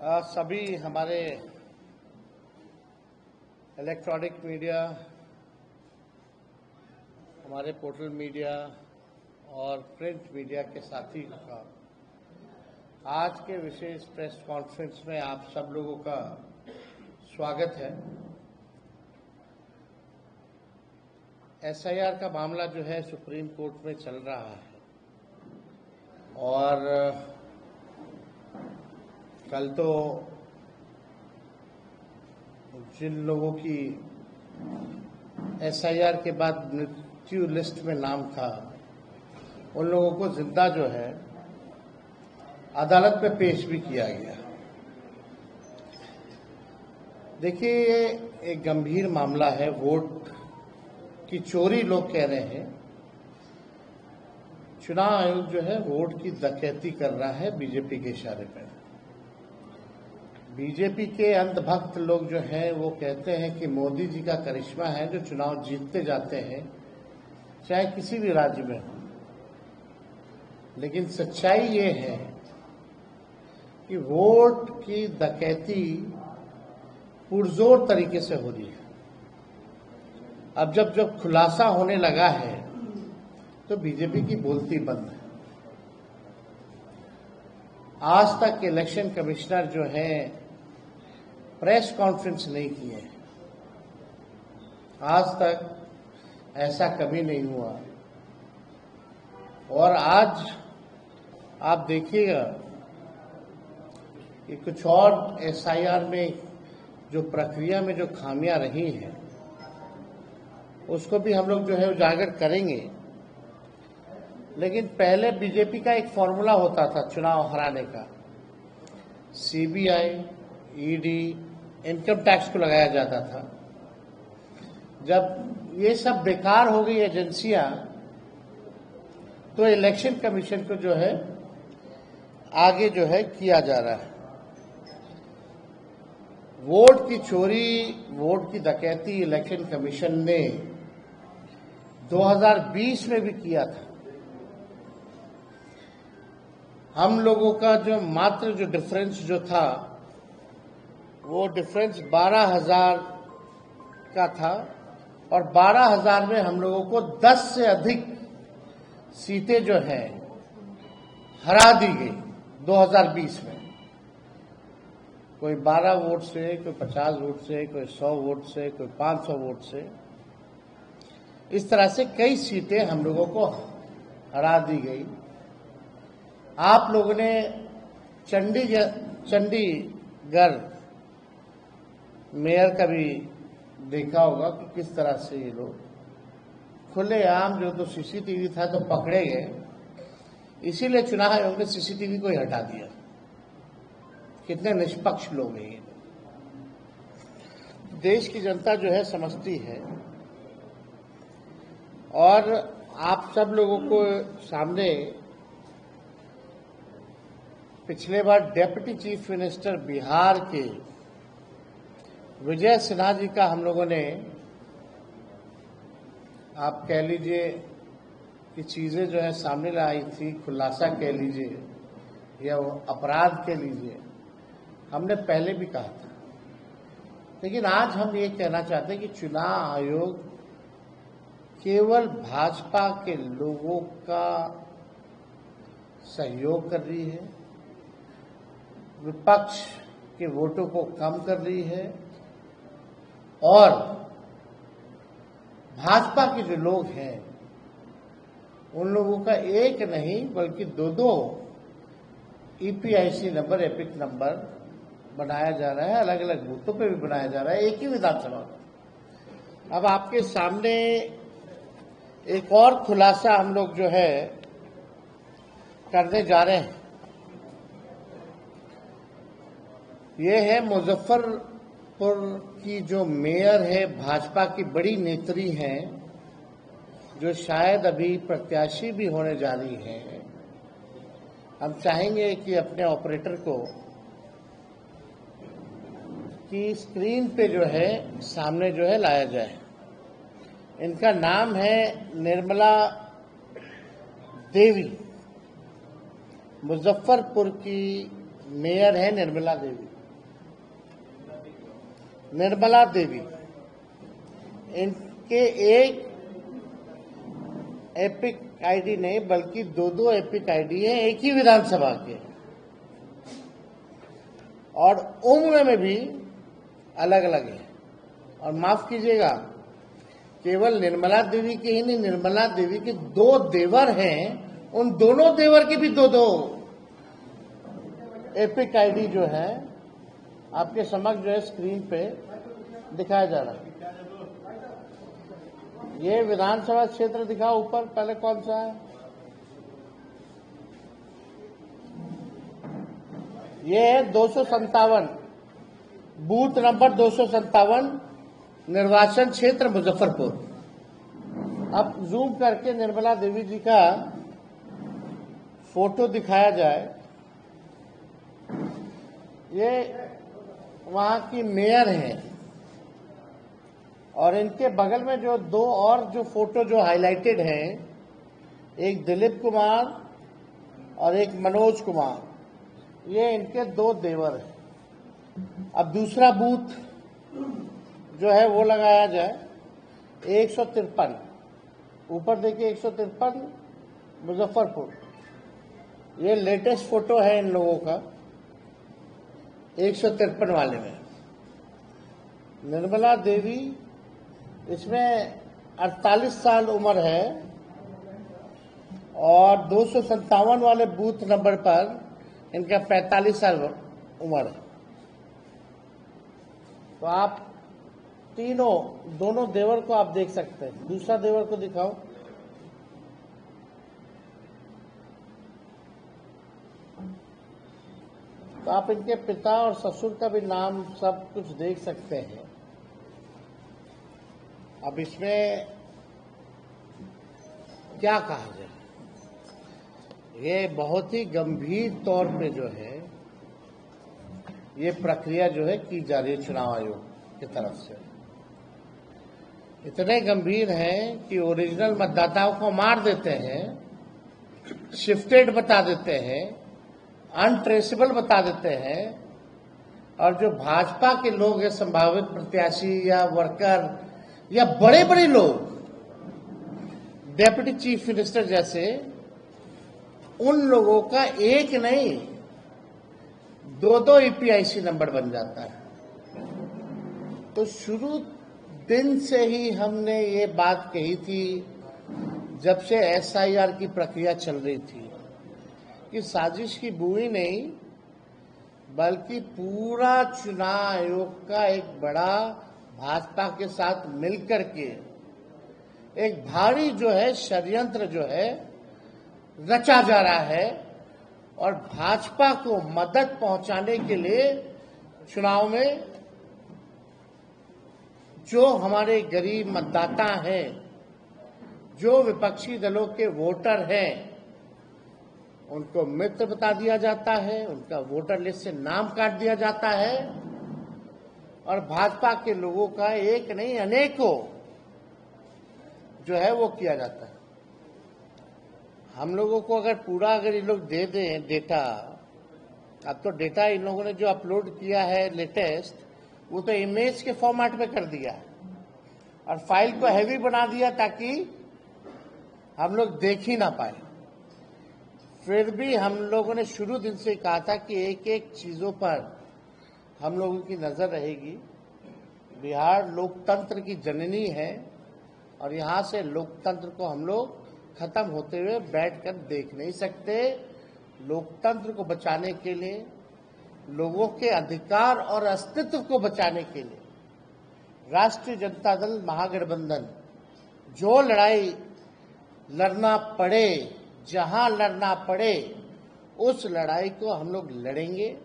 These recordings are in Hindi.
सभी हमारे इलेक्ट्रॉनिक मीडिया, हमारे पोर्टल मीडिया और प्रिंट मीडिया के साथी का आज के विशेष प्रेस कॉन्फ्रेंस में आप सब लोगों का स्वागत है। एसआईआर का मामला जो है सुप्रीम कोर्ट में चल रहा है और कल तो जिन लोगों की एसआईआर के बाद मृत्यु लिस्ट में नाम था उन लोगों को जिंदा जो है अदालत में पेश भी किया गया। देखिए, ये एक गंभीर मामला है। वोट की चोरी लोग कह रहे हैं। चुनाव आयोग जो है वोट की डकैती कर रहा है बीजेपी के इशारे पर। बीजेपी के अंधभक्त लोग जो हैं वो कहते हैं कि मोदी जी का करिश्मा है जो चुनाव जीतते जाते हैं, चाहे किसी भी राज्य में हो। लेकिन सच्चाई ये है कि वोट की डकैती पुरजोर तरीके से हो रही है। अब जब खुलासा होने लगा है तो बीजेपी की बोलती बंद है। आज तक इलेक्शन कमिश्नर जो है प्रेस कॉन्फ्रेंस नहीं किए। आज तक ऐसा कभी नहीं हुआ। और आज आप देखिएगा कि कुछ और एसआईआर में जो प्रक्रिया में जो खामियां रही हैं उसको भी हम लोग जो है उजागर करेंगे। लेकिन पहले बीजेपी का एक फॉर्मूला होता था चुनाव हराने का। सीबीआई, ईडी, इनकम टैक्स को लगाया जाता था। जब ये सब बेकार हो गई एजेंसियां तो इलेक्शन कमीशन को जो है आगे जो है किया जा रहा है। वोट की चोरी, वोट की डकैती इलेक्शन कमीशन ने 2020 में भी किया था। हम लोगों का जो मात्र जो डिफरेंस जो था वो डिफरेंस 12,000 का था और 12,000 में हम लोगों को 10 से अधिक सीटें जो हैं हरा दी गई 2020 में। कोई 12 वोट से, कोई 50 वोट से, कोई 100 वोट से, कोई 500 वोट से। इस तरह से कई सीटें हम लोगों को हरा दी गई। आप लोगों ने चंडीगढ़ मेयर का भी देखा होगा कि किस तरह से ये लोग खुलेआम जो तो सीसीटीवी था तो पकड़े गए। इसीलिए चुनाव आयोग ने सीसीटीवी को ही हटा दिया। कितने निष्पक्ष लोग हैं ये। देश की जनता जो है समझती है। और आप सब लोगों को सामने पिछले बार डेप्यूटी चीफ मिनिस्टर बिहार के विजय सिन्हा जी का हम लोगों ने, आप कह लीजिए कि चीजें जो है सामने लाई थी, खुलासा कह लीजिए या वो अपराध कह लीजिए, हमने पहले भी कहा था। लेकिन आज हम ये कहना चाहते हैं कि चुनाव आयोग केवल भाजपा के लोगों का सहयोग कर रही है, विपक्ष के वोटों को कम कर रही है और भाजपा के जो लोग हैं उन लोगों का एक नहीं बल्कि दो ईपीआईसी नंबर, एपिक नंबर बनाया जा रहा है। अलग अलग बूथों पे भी बनाया जा रहा है, एक ही विधानसभा में। अब आपके सामने एक और खुलासा हम लोग जो है करने जा रहे हैं। ये है मुजफ्फरपुर की जो मेयर है, भाजपा की बड़ी नेत्री हैं, जो शायद अभी प्रत्याशी भी होने जा रही हैं। हम चाहेंगे कि अपने ऑपरेटर को कि स्क्रीन पे जो है सामने जो है लाया जाए। इनका नाम है निर्मला देवी। मुजफ्फरपुर की मेयर है निर्मला देवी। निर्मला देवी, इनके एक एपिक आईडी नहीं बल्कि दो एपिक आईडी है एक ही विधानसभा के, और उम्र में भी अलग अलग है। और माफ कीजिएगा, केवल निर्मला देवी के ही नहीं, निर्मला देवी के 2 देवर हैं, उन दोनों देवर के भी दो एपिक आईडी जो है आपके समक्ष जो है स्क्रीन पे दिखाया जा रहा है। ये विधानसभा क्षेत्र दिखाओ ऊपर, पहले कौन सा है? ये है 257, बूथ नंबर 257, निर्वाचन क्षेत्र मुजफ्फरपुर। अब जूम करके निर्मला देवी जी का फोटो दिखाया जाए। ये वहां की मेयर हैं, और इनके बगल में जो 2 और जो फोटो जो हाईलाइटेड हैं, एक दिलीप कुमार और एक मनोज कुमार, ये इनके 2 देवर हैं। अब दूसरा बूथ जो है वो लगाया जाए 153, ऊपर देखिए 153 मुजफ्फरपुर। ये लेटेस्ट फोटो है इन लोगों का 153 वाले में। निर्मला देवी, इसमें 48 साल उम्र है, और 257 वाले बूथ नंबर पर इनका 45 साल उम्र है। तो आप दोनों देवर को आप देख सकते हैं। दूसरा देवर को दिखाओ। तो आप इनके पिता और ससुर का भी नाम सब कुछ देख सकते हैं। अब इसमें क्या कहा जाए, ये बहुत ही गंभीर तौर पे जो है ये प्रक्रिया जो है की जा रही है चुनाव आयोग की तरफ से। इतने गंभीर है कि ओरिजिनल मतदाताओं को मार देते हैं, शिफ्टेड बता देते हैं, अनट्रेसेबल बता देते हैं, और जो भाजपा के लोग हैं, संभावित प्रत्याशी या वर्कर या बड़े बड़े लोग, डेप्यूटी चीफ मिनिस्टर जैसे, उन लोगों का एक नहीं 2 ईपीआईसी नंबर बन जाता है। तो शुरू दिन से ही हमने ये बात कही थी, जब से एसआईआर की प्रक्रिया चल रही थी, कि साजिश की बुई नहीं बल्कि पूरा चुनाव आयोग का एक बड़ा भाजपा के साथ मिलकर के एक भारी जो है षड्यंत्र जो है रचा जा रहा है, और भाजपा को मदद पहुंचाने के लिए चुनाव में जो हमारे गरीब मतदाता हैं, जो विपक्षी दलों के वोटर हैं, उनको मित्र बता दिया जाता है, उनका वोटर लिस्ट से नाम काट दिया जाता है, और भाजपा के लोगों का एक नहीं अनेकों जो है वो किया जाता है। हम लोगों को अगर ये लोग दे दें डेटा, अब तो डेटा इन लोगों ने जो अपलोड किया है लेटेस्ट, वो तो इमेज के फॉर्मेट में कर दिया और फाइल को हैवी बना दिया ताकि हम लोग देख ही ना पाए। फिर भी हम लोगों ने शुरू दिन से कहा था कि एक एक चीजों पर हम लोगों की नजर रहेगी। बिहार लोकतंत्र की जननी है, और यहां से लोकतंत्र को हम लोग खत्म होते हुए बैठकर देख नहीं सकते। लोकतंत्र को बचाने के लिए, लोगों के अधिकार और अस्तित्व को बचाने के लिए राष्ट्रीय जनता दल महागठबंधन जो लड़ाई लड़ना पड़े, जहां लड़ना पड़े, उस लड़ाई को हम लोग लड़ेंगे।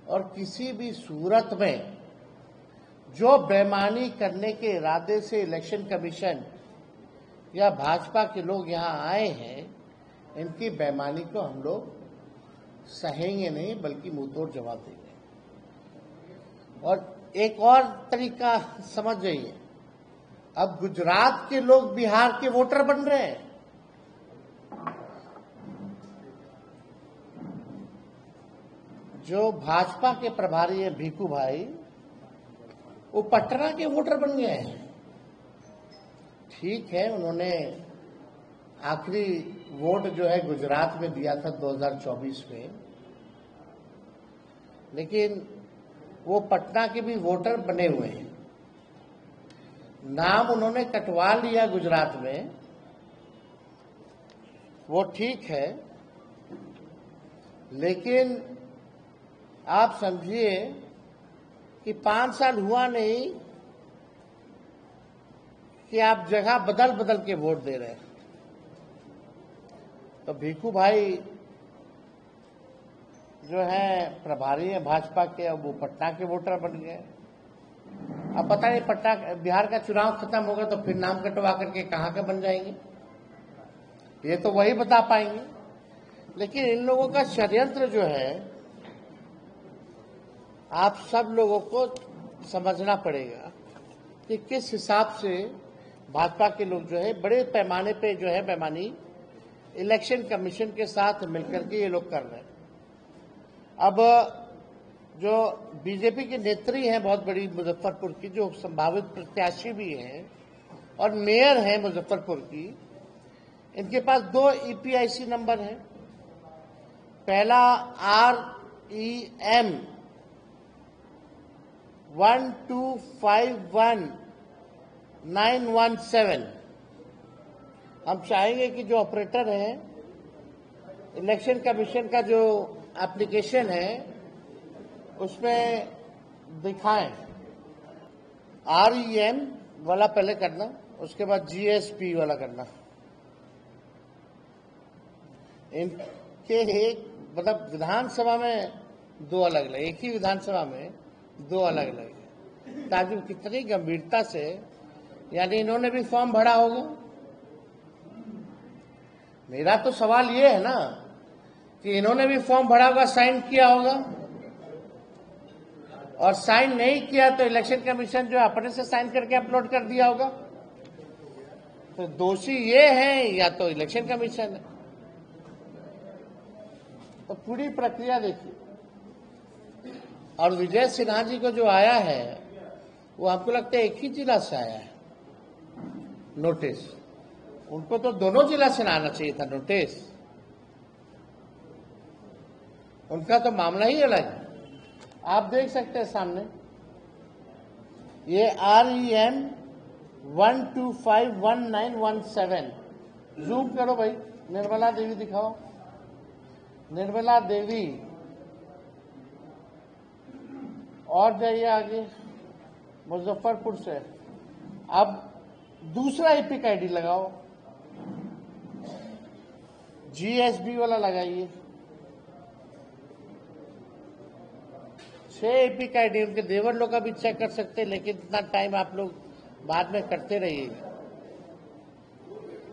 और किसी भी सूरत में जो बेईमानी करने के इरादे से इलेक्शन कमीशन या भाजपा के लोग यहां आए हैं, इनकी बेईमानी को हम लोग सहेंगे नहीं बल्कि मुंहतोड़ जवाब देंगे। और एक और तरीका समझ जाइए, अब गुजरात के लोग बिहार के वोटर बन रहे हैं। जो भाजपा के प्रभारी हैं भीखू भाई, वो पटना के वोटर बन गए हैं। ठीक है, उन्होंने आखिरी वोट जो है गुजरात में दिया था 2024 में, लेकिन वो पटना के भी वोटर बने हुए हैं। नाम उन्होंने कटवा लिया गुजरात में, वो ठीक है, लेकिन आप समझिए कि 5 साल हुआ नहीं कि आप जगह बदल बदल के वोट दे रहे हैं। तो भीखू भाई जो है प्रभारी है भाजपा के, अब वो पटना के वोटर बन गए। अब पता नहीं पटना बिहार का चुनाव खत्म होगा तो फिर नाम कटवा करके कहाँ के बन जाएंगे, ये तो वही बता पाएंगे। लेकिन इन लोगों का षड्यंत्र जो है आप सब लोगों को समझना पड़ेगा कि किस हिसाब से भाजपा के लोग जो है बड़े पैमाने पे जो है बेईमानी इलेक्शन कमीशन के साथ मिलकर के ये लोग कर रहे हैं। अब जो बीजेपी की नेत्री हैं बहुत बड़ी मुजफ्फरपुर की, जो संभावित प्रत्याशी भी हैं और मेयर हैं मुजफ्फरपुर की, इनके पास 2 ईपीआईसी नंबर हैं। पहला REM 1251917। हम चाहेंगे कि जो ऑपरेटर है इलेक्शन कमीशन का जो एप्लीकेशन है उसमें दिखाएं। REM वाला पहले करना, उसके बाद GSP वाला करना। इनके एक मतलब विधानसभा में 2 अलग अलग, एक ही विधानसभा में 2 अलग अलग है। ताकि कितनी गंभीरता से, यानी इन्होंने भी फॉर्म भरा होगा। मेरा तो सवाल ये है ना कि इन्होंने भी फॉर्म भरा होगा, साइन किया होगा, और साइन नहीं किया तो इलेक्शन कमीशन जो अपने से साइन करके अपलोड कर दिया होगा। तो दोषी ये हैं या तो इलेक्शन कमीशन है। तो पूरी प्रक्रिया देखिए। और विजय सिन्हा जी को जो आया है वो हमको लगता है एक ही जिला से आया है नोटिस। उनको तो दोनों जिला से आना चाहिए था नोटिस। उनका तो मामला ही अलग है। आप देख सकते हैं सामने, ये REM 1251917। जूम करो भाई, निर्मला देवी दिखाओ। निर्मला देवी, और जाइए आगे, मुजफ्फरपुर से। अब दूसरा एपिक आईडी लगाओ, GSB वाला लगाइए। 6 एपिक आईडी उनके देवर लोग का भी चेक कर सकते हैं, लेकिन इतना टाइम आप लोग बाद में करते रहिएगा।